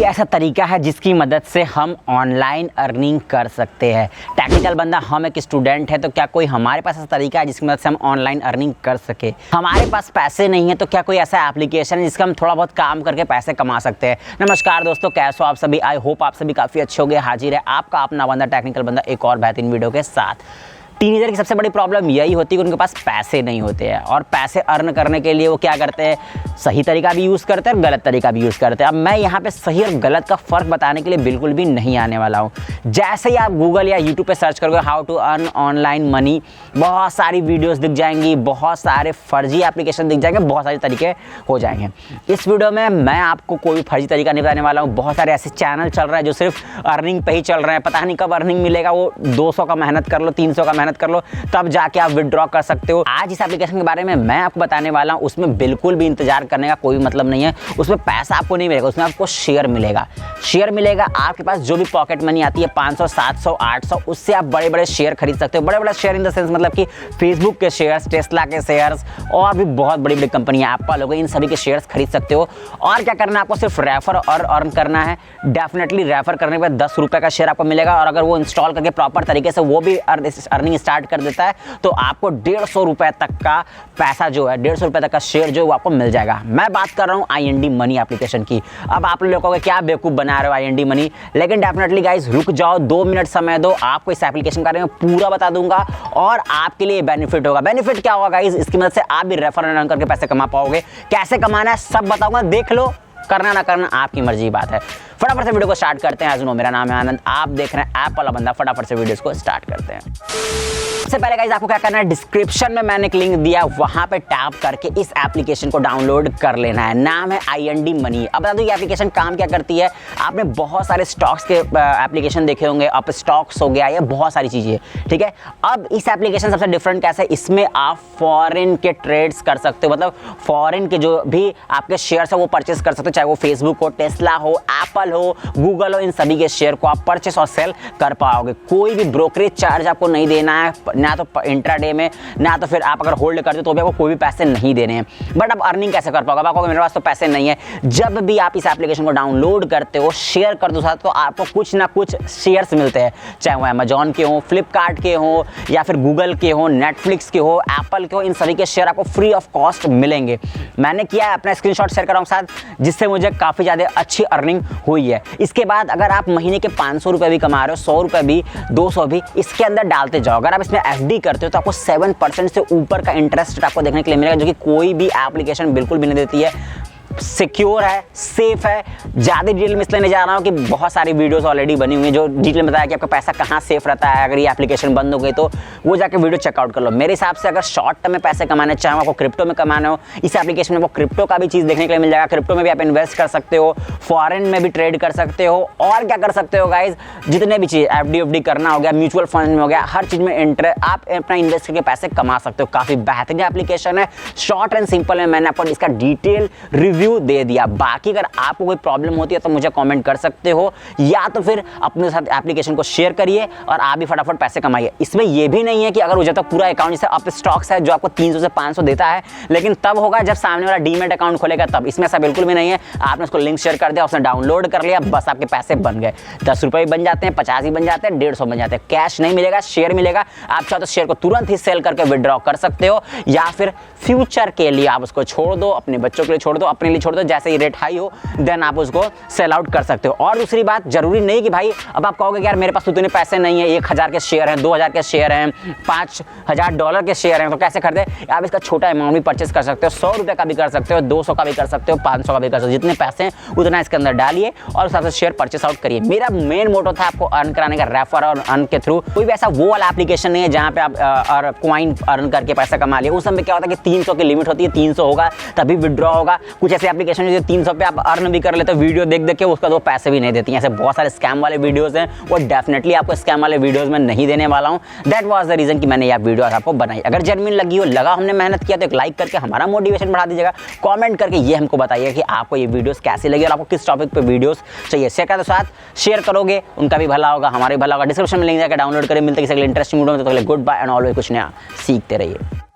ऐसा तरीका है जिसकी मदद से हम ऑनलाइन अर्निंग कर सकते हैं। टेक्निकल बंदा हम एक स्टूडेंट है, तो क्या कोई हमारे पास ऐसा तरीका है जिसकी मदद से हम ऑनलाइन अर्निंग कर सके? हमारे पास पैसे नहीं है तो क्या कोई ऐसा एप्लीकेशन है जिसका हम थोड़ा बहुत काम करके पैसे कमा सकते हैं? नमस्कार दोस्तों, कैसे हो आप सभी? आई होप आप सभी काफ़ी अच्छे हो गए। हाजिर है आपका अपना बंदा टेक्निकल बंदा एक और बेहतरीन वीडियो के साथ। टीनेजर की सबसे बड़ी प्रॉब्लम यही होती है कि उनके पास पैसे नहीं होते हैं, और पैसे अर्न करने के लिए वो क्या करते हैं? सही तरीका भी यूज़ करते हैं और गलत तरीका भी यूज़ करते हैं। अब मैं यहाँ पे सही और गलत का फ़र्क बताने के लिए बिल्कुल भी नहीं आने वाला हूँ। जैसे ही आप गूगल या यूट्यूब पे सर्च करोगे how to earn online money, बहुत सारी वीडियोस दिख जाएंगी, बहुत सारे फर्जी एप्लीकेशन दिख जाएंगे, बहुत सारे तरीके हो जाएंगे। इस वीडियो में मैं आपको कोई भी फर्जी तरीका नहीं बताने वाला हूँ। बहुत सारे ऐसे चैनल चल रहे हैं जो सिर्फ अर्निंग पे ही चल रहे हैं, पता नहीं कब अर्निंग मिलेगा। वो 200 का मेहनत कर लो, 300 का मेहनत कर लो, तब जाके आप विड्रॉ कर सकते हो। आज इस एप्लीकेशन के बारे में मैं आपको बताने वाला हूं, उसमें बिल्कुल भी इंतजार करने का कोई मतलब नहीं है। उसमें पैसा आपको नहीं मिलेगा, उसमें आपको शेयर मिलेगा। शेयर मिलेगा, आपके पास जो भी पॉकेट मनी आती है 500, 700, 800, उससे आप बड़े बड़े शेयर खरीद सकते हो। बड़े बड़े शेयर इन द सेंस मतलब कि फेसबुक के शेयर्स, टेस्ला के शेयर्स, और भी बहुत बड़ी बड़ी कंपनियां, एप्पल हो गई, इन सभी के शेयर्स खरीद सकते हो। और क्या करना है आपको? सिर्फ रेफर और अर्न करना है। डेफिनेटली रेफर करने के बाद 10 रुपये का शेयर आपको मिलेगा, और अगर वो इंस्टॉल करके प्रॉपर तरीके से वो भी अर्निंग स्टार्ट कर देता है तो आपको 150 रुपए तक का पैसा जो है, 150 रुपए तक का शेयर जो वो आपको मिल जाएगा। मैं बात कर रहा हूँ IND मनी एप्लीकेशन की। अब आप लोगों को क्या बेवकूफ़ बना रहे हो IND मनी, लेकिन डेफिनेटली गाइस रुक जाओ, 2 मिनट समय दो, आपको इस एप्लीकेशन के बारे में पूरा बता दूंगा और आपके लिए बेनिफिट होगा। बेनिफिट क्या होगा गाइस? इसकी मदद से आप भी रेफर अर्न करके पैसे कमा पाओगे। कैसे कमाना है सब बताऊंगा, देख लो। करना ना करना आपकी मर्जी बात है। फटाफट से वीडियो को स्टार्ट करते हैं। मेरा नाम है आनंद, आप देख रहे हैं ऐप वाला बंदा। फटाफट से वीडियोस को स्टार्ट करते हैं। सबसे पहले गाइस आपको क्या करना है, डिस्क्रिप्शन में मैंने एक लिंक दिया, वहां पे टैप करके इस एप्लीकेशन को डाउनलोड कर लेना है। नाम है IND मनी। अब बता दूं ये एप्लीकेशन काम क्या करती है। आपने बहुत सारे स्टॉक्स के एप्लीकेशन देखे होंगे, अप स्टॉक्स हो गया, ये बहुत सारी चीजें, ठीक है। अब इस एप्लीकेशन सबसे डिफरेंट कैसे है, इसमें आप फॉरेन के ट्रेड्स कर सकते हो, मतलब फॉरेन के जो भी आपके शेयर्स है वो परचेस कर सकते हो, चाहे वो फेसबुक हो, टेस्ला हो, एप्पल हो, गूगल हो, इन सभी के शेयर को आप परचेस और सेल कर पाओगे। कोई भी ब्रोकरेज चार्ज आपको नहीं देना है, ना तो इंट्राडे में, ना तो फिर आप अगर होल्ड करते हो तो भी आपको कोई भी पैसे नहीं देने हैं। बट अब अर्निंग कैसे कर पाओगे? आपको मेरे पास तो पैसे नहीं है। जब भी आप इस एप्लीकेशन को डाउनलोड करते हो, शेयर कर दो साथ, तो आपको कुछ ना कुछ शेयर्स मिलते हैं, चाहे वो अमेजॉन के हो, फ्लिपकार्ट के हो, या फिर गूगल के हो, नेटफ्लिक्स के हो, एप्पल के हो, इन सभी के शेयर आपको फ्री ऑफ कॉस्ट मिलेंगे। मैंने किया है, अपना स्क्रीनशॉट शेयर कर रहा हूँ साथ, जिससे मुझे काफ़ी ज़्यादा अच्छी अर्निंग हुई है। इसके बाद अगर आप महीने के 500 रुपये भी कमा रहे हो, 100 रुपये भी, 200 भी, इसके अंदर डालते जाओ। अगर आप इसमें FD करते हो तो आपको 7% से ऊपर का इंटरेस्ट आपको देखने के लिए मिलेगा, जो कि कोई भी एप्लीकेशन बिल्कुल भी नहीं देती है। सिक्योर है, सेफ है। ज़्यादा डिटेल में इसलिए नहीं जा रहा हूँ कि बहुत सारी वीडियोस ऑलरेडी बनी हुई हैं जो डिटेल में बताया कि आपका पैसा कहाँ सेफ रहता है। अगर ये एप्लीकेशन बंद हो गई तो वो जाके वीडियो चेकआउट कर लो। मेरे हिसाब से अगर शॉर्ट टर्म में पैसे कमाने चाहे, आपको क्रिप्टो में कमाना हो, इस एप्लीकेशन में वो क्रिप्टो का भी चीज़ देखने के लिए मिल जाएगा। क्रिप्टो में भी आप इन्वेस्ट कर सकते हो, फॉरेन में भी ट्रेड कर सकते हो, और क्या कर सकते हो गाइज, जितने भी चीज़ FD करना हो गया, म्यूचुअल फंड में हो गया, हर चीज़ में आप अपना इन्वेस्ट करके पैसे कमा सकते हो। काफ़ी बेहतरीन एप्लीकेशन है, शॉर्ट एंड सिंपल है। मैंने आपको इसका डिटेल रिव्यू दे दिया। बाकी अगर आपको कोई प्रॉब्लम होती है तो मुझे कमेंट कर सकते हो, या तो फिर अपने साथ एप्लीकेशन को शेयर करिए और आप भी फटाफट पैसे कमाइए। इसमें यह भी नहीं है कि अगर जब तक पूरा अकाउंट, जैसे अप स्टॉक्स है जो आपको 300 से 500 देता है, लेकिन तब होगा जब सामने वाला डीमेट अकाउंट खोलेगा तब। इसमें ऐसा बिल्कुल भी नहीं है। आपने उसको लिंक शेयर कर दिया, उसने डाउनलोड कर लिया, बस आपके पैसे बन गए। 10 रुपये बन जाते हैं, 50 ही बन जाते हैं, 150 बन जाते हैं। कैश नहीं मिलेगा, शेयर मिलेगा। आप चाहो तो शेयर को तुरंत ही सेल करके विड्रॉ कर सकते हो, या फिर फ्यूचर के लिए आप उसको छोड़ दो, अपने बच्चों के लिए छोड़ दो, अपने लिए छोड़ दो। जैसे ही रेट हाई हो देन आप उसको सेल आउट कर सकते हो। और दूसरी बात, जरूरी नहीं कि भाई अब आप कहोगे कि यार मेरे पास तो इतने पैसे नहीं है, 1000 के शेयर हैं, 2000 के शेयर हैं, $5000 के शेयर हैं, तो कैसे खरीदे? आप इसका छोटा अमाउंट भी परचेस कर सकते हो, 100 रुपये का भी कर सकते हो, 200 का भी कर सकते हो, 500 का भी कर सकते हो। जितने पैसे हैं उतना इसके अंदर डालिए और उस हिसाब से शेयर परचेस आउट करिए। मेरा मेन मोटो था आपको अर्न कराने का, रेफर और अर्न के थ्रू। कोई भी ऐसा वो वाला एप्लीकेशन नहीं है जहाँ पे आप कॉइन अर्न करके पैसा कमा लिए। उस समय क्या होता है कि 300 की लिमिट होती है, 300 होगा तभी विड्रॉ होगा। कुछ ऐसे एप्लीकेशन जो 300 पे आप अर्न भी कर लेते हो, वीडियो देख देख के उसका तो पैसे भी नहीं देती हैं। ऐसे बहुत सारे स्कैम वाले वीडियोस हैं, वो डेफिनेटली आपको स्कैम वाले वीडियोस में नहीं देने वाला हूं। दैट वाज द रीजन कि मैंने ये वीडियो आपको बनाई। अगर जेन्युइन लगी हो, लगा हमने मेहनत किया, तो एक लाइक करके हमारा मोटिवेशन बढ़ा दीजिएगा। कमेंट करके ये हमको बताइए कि आपको ये वीडियोस कैसी लगी और आपको किस टॉपिक पे वीडियोस चाहिए। शेयर का तो साथ शेयर करोगे, उनका भी भला होगा, हमारा भी भला होगा। डिस्क्रिप्शन में लिंक जाकर डाउनलोड करें। मिलते किसी इंटरेस्टिंग वीडियो में, तो गुड बाय एंड ऑलवेज कुछ नया सीखते रहिए।